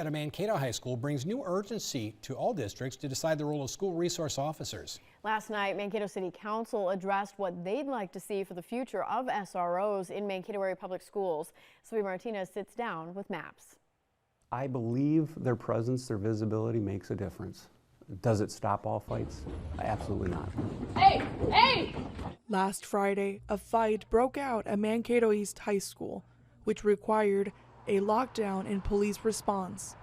at a Mankato high school brings new urgency to all districts to decide the role of school resource officers. Last night, Mankato City Council addressed what they'd like to see for the future of SROs in Mankato area public schools. Sophia Martinez sits down with maps. I believe their presence, their visibility makes a difference. Does it stop all fights? Absolutely not. Hey! Hey! Last Friday, a fight broke out at Mankato East High School, which required a lockdown and police response.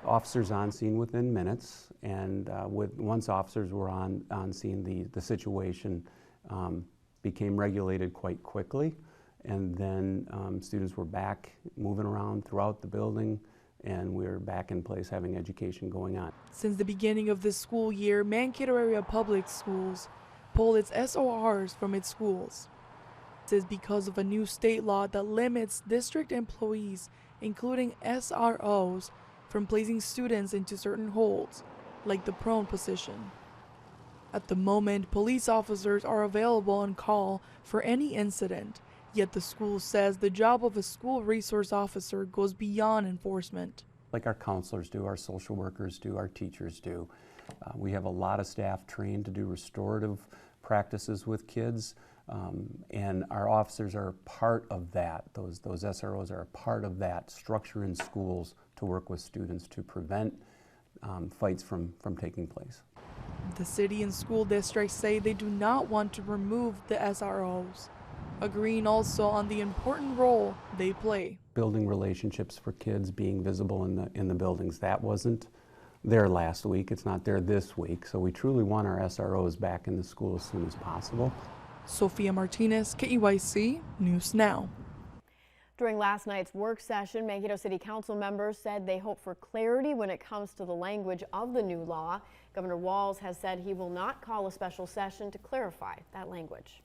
Officers on scene within minutes, and once officers were on scene, the situation became regulated quite quickly, and then students were back moving around throughout the building, and we're back in place having education going on. Since the beginning of this school year, Mankato area public schools pulled its SORs from its schools. This is because of a new state law that limits district employees, including SROs, from placing students into certain holds, like the prone position. At the moment, police officers are available on call for any incident, yet the school says the job of a school resource officer goes beyond enforcement. Like our counselors do, our social workers do, our teachers do. We have a lot of staff trained to do restorative practices with kids, and our officers are part of that. Those SROs are a part of that structure in schools to work with students to prevent fights from taking place. The city and school districts say they do not want to remove the SROs, agreeing also on the important role they play. Building relationships for kids, being visible in the buildings. That wasn't there last week. It's not there this week. So we truly want our SROs back in the school as soon as possible. Sophia Martinez, KEYC News Now. During last night's work session, Mankato City Council members said they hope for clarity when it comes to the language of the new law. Governor Walz has said he will not call a special session to clarify that language.